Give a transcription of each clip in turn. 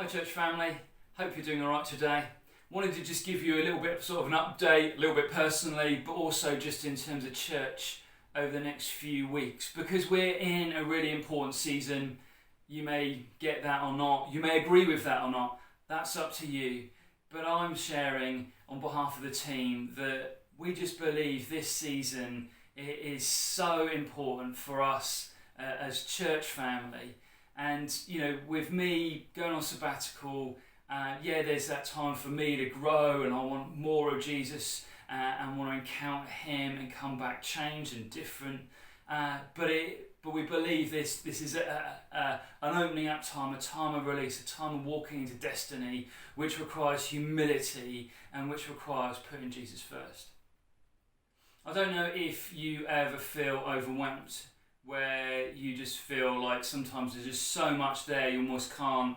Hi church family, hope you're doing alright today. Wanted to just give you a little bit of sort of an update, a little bit personally, but also just in terms of church over the next few weeks, because we're in a really important season. You may get that or not, you may agree with that or not, that's up to you. But I'm sharing on behalf of the team that we just believe this season is so important for us as church family. And, you know, with me going on sabbatical, there's that time for me to grow, and I want more of Jesus and want to encounter him and come back changed and different. But we believe this is an opening up time, a time of release, a time of walking into destiny, which requires humility and which requires putting Jesus first. I don't know if you ever feel overwhelmed, where you just feel like sometimes there's just so much there you almost can't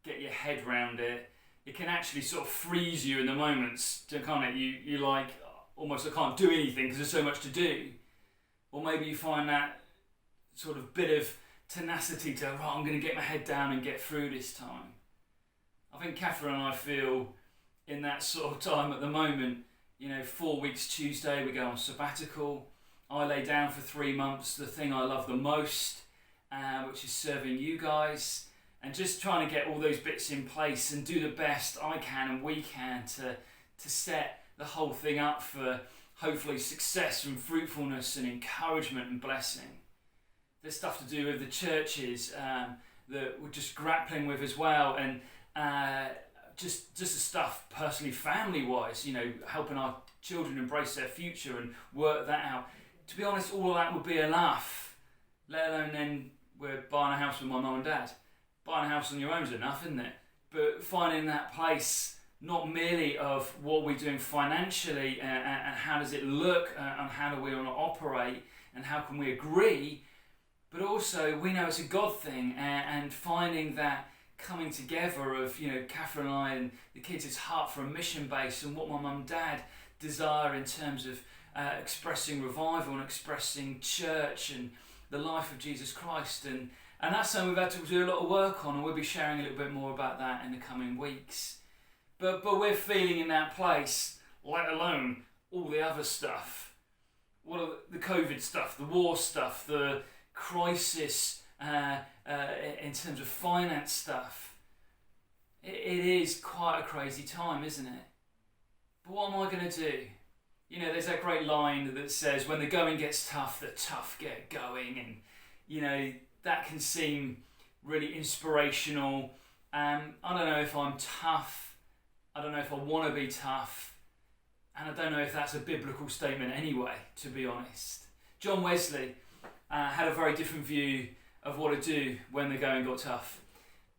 get your head around it. It can actually sort of freeze you in the moments, can't it? You like, almost I can't do anything because there's so much to do. Or maybe you find that sort of bit of tenacity to, right, I'm going to get my head down and get through this time. I think Catherine and I feel in that sort of time at the moment. 4 weeks Tuesday we go on sabbatical. I lay down for 3 months the thing I love the most, which is serving you guys, and just trying to get all those bits in place and do the best I can and we can to set the whole thing up for hopefully success and fruitfulness and encouragement and blessing. There's stuff to do with the churches that we're just grappling with as well, and just the stuff personally, family-wise, helping our children embrace their future and work that out. To be honest, all of that would be enough, let alone then we're buying a house with my mum and dad. Buying a house on your own is enough, isn't it? But finding that place, not merely of what we're doing financially and how does it look and how do we want to operate and how can we agree, but also we know it's a God thing, and finding that coming together of, Catherine and I and the kids' heart for a mission base and what my mum and dad desire in terms of expressing revival and expressing church and the life of Jesus Christ, and that's something we've had to do a lot of work on, and we'll be sharing a little bit more about that in the coming weeks. But we're feeling in that place, let alone all the other stuff. What are the COVID stuff, the war stuff, the crisis in terms of finance stuff. It is quite a crazy time, isn't it? But what am I going to do? There's that great line that says, when the going gets tough, the tough get going. And, that can seem really inspirational. I don't know if I'm tough. I don't know if I want to be tough. And I don't know if that's a biblical statement anyway, to be honest. John Wesley had a very different view of what to do when the going got tough.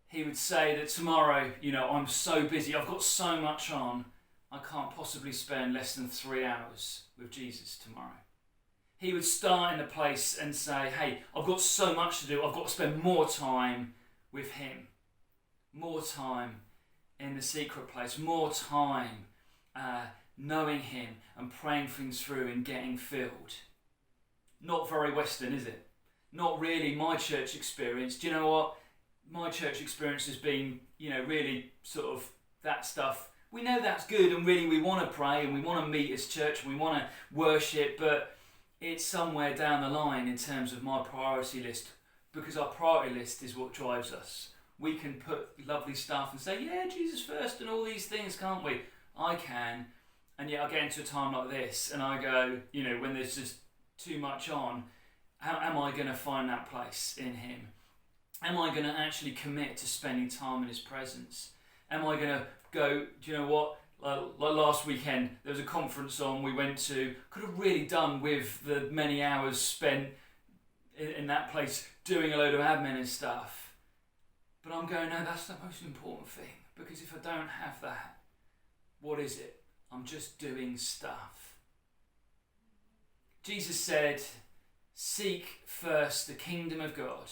He would say that tomorrow, I'm so busy, I've got so much on, I can't possibly spend less than 3 hours with Jesus tomorrow. He would start in a place and say, hey, I've got so much to do, I've got to spend more time with him. More time in the secret place, more time knowing him and praying things through and getting filled. Not very Western, is it? Not really my church experience. Do you know what? My church experience has been, really sort of that stuff. We know that's good, and really we want to pray and we want to meet as church and we want to worship, but it's somewhere down the line in terms of my priority list, because our priority list is what drives us. We can put lovely stuff and say, yeah, Jesus first and all these things, can't we? I can. And yet I get into a time like this and I go, when there's just too much on, how am I going to find that place in him? Am I going to actually commit to spending time in his presence? Am I going to go, do you know what? Like last weekend, there was a conference on we went to, could have really done with the many hours spent in that place doing a load of admin and stuff. But I'm going, no, that's the most important thing, because if I don't have that, what is it? I'm just doing stuff. Jesus said, seek first the kingdom of God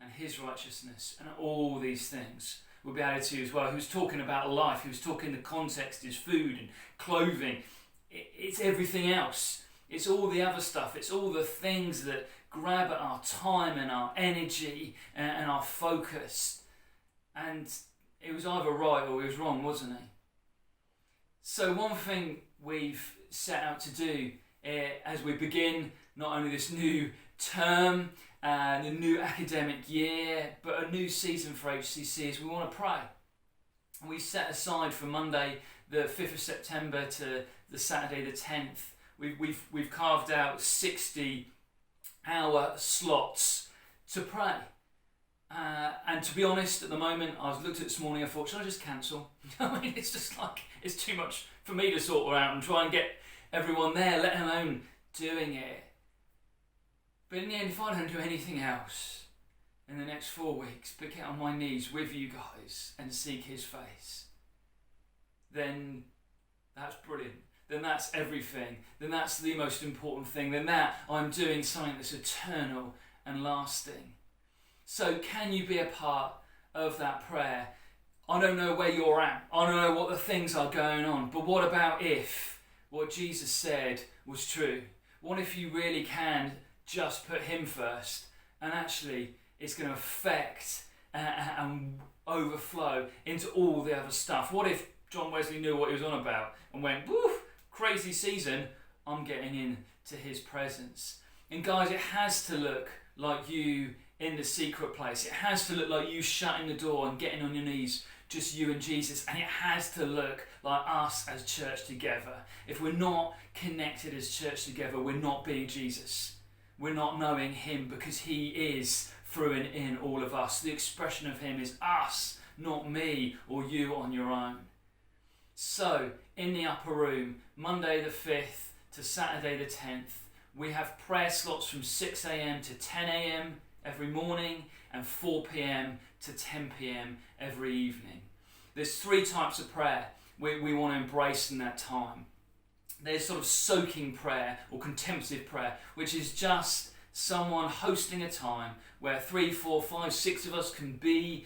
and his righteousness, and all these things will be added to you as well. He was talking about life. He was talking, the context is food and clothing. It's everything else. It's all the other stuff. It's all the things that grab at our time and our energy and our focus. And he was either right or he was wrong, wasn't he? So one thing we've set out to do as we begin not only this new term and a new academic year, but a new season for HCC is we want to pray. And we set aside from Monday the 5th of September to the Saturday the 10th, we've carved out 60-hour slots to pray. And to be honest, at the moment, I was looked at this morning, I thought, should I just cancel? I mean, it's just like, it's too much for me to sort it out and try and get everyone there, let alone doing it. But in the end, if I don't do anything else in the next 4 weeks, but get on my knees with you guys and seek his face, then that's brilliant. Then that's everything. Then that's the most important thing. Then that I'm doing something that's eternal and lasting. So can you be a part of that prayer? I don't know where you're at. I don't know what the things are going on. But what about if what Jesus said was true? What if you really can just put him first, and actually it's going to affect and overflow into all the other stuff? What if John Wesley knew what he was on about and went, woo, crazy season, I'm getting into his presence? And guys, it has to look like you in the secret place. It has to look like you shutting the door and getting on your knees, just you and Jesus. And it has to look like us as church together. If we're not connected as church together, we're not being Jesus. We're not knowing him, because he is through and in all of us. The expression of him is us, not me or you on your own. So, in the upper room, Monday the 5th to Saturday the 10th, we have prayer slots from 6 a.m. to 10 a.m. every morning and 4 p.m. to 10 p.m. every evening. There's 3 types of prayer we want to embrace in that time. There's sort of soaking prayer or contemplative prayer, which is just someone hosting a time where 3, 4, 5, 6 of us can be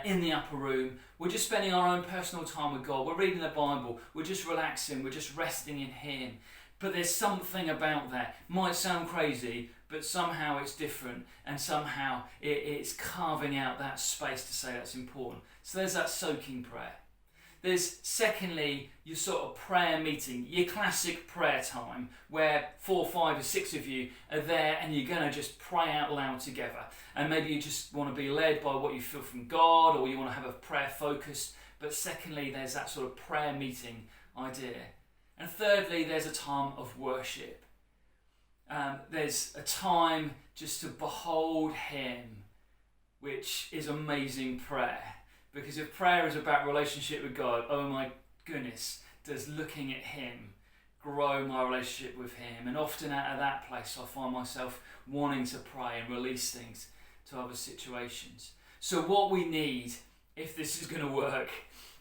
in the upper room. We're just spending our own personal time with God. We're reading the Bible. We're just relaxing. We're just resting in him. But there's something about that. Might sound crazy, but somehow it's different, and somehow it's carving out that space to say that's important. So there's that soaking prayer. There's secondly your sort of prayer meeting, your classic prayer time where 4, 5 or 6 of you are there and you're going to just pray out loud together. And maybe you just want to be led by what you feel from God, or you want to have a prayer focus. But secondly, there's that sort of prayer meeting idea. And thirdly, there's a time of worship. There's a time just to behold him, which is amazing prayer. Because if prayer is about relationship with God, oh my goodness, does looking at him grow my relationship with him? And often out of that place, I find myself wanting to pray and release things to other situations. So what we need, if this is going to work,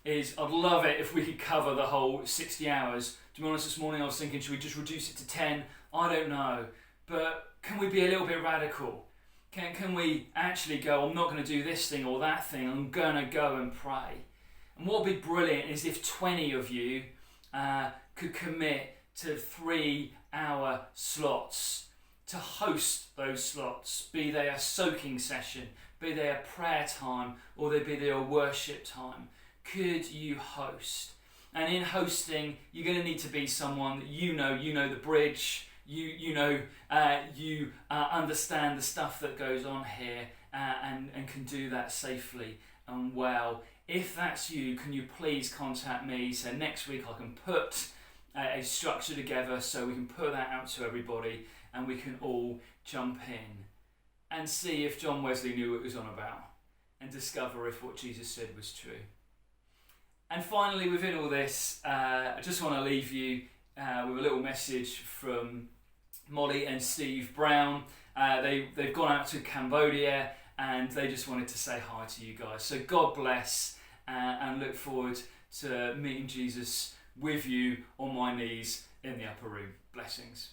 is I'd love it if we could cover the whole 60 hours. To be honest, this morning I was thinking, should we just reduce it to 10? I don't know. But can we be a little bit radical? Can we actually go, I'm not going to do this thing or that thing, I'm going to go and pray? And what would be brilliant is if 20 of you could commit to 3-hour slots to host those slots, be they a soaking session, be they a prayer time, or be they a worship time. Could you host? And in hosting, you're going to need to be someone that you know the bridge, you understand the stuff that goes on here, and can do that safely and well. If that's you, can you please contact me? So next week I can put a structure together so we can put that out to everybody and we can all jump in and see if John Wesley knew what he was on about and discover if what Jesus said was true. And finally, within all this, I just want to leave you with a little message from Molly and Steve Brown. They've gone out to Cambodia and they just wanted to say hi to you guys. So God bless, and look forward to meeting Jesus with you on my knees in the upper room. Blessings.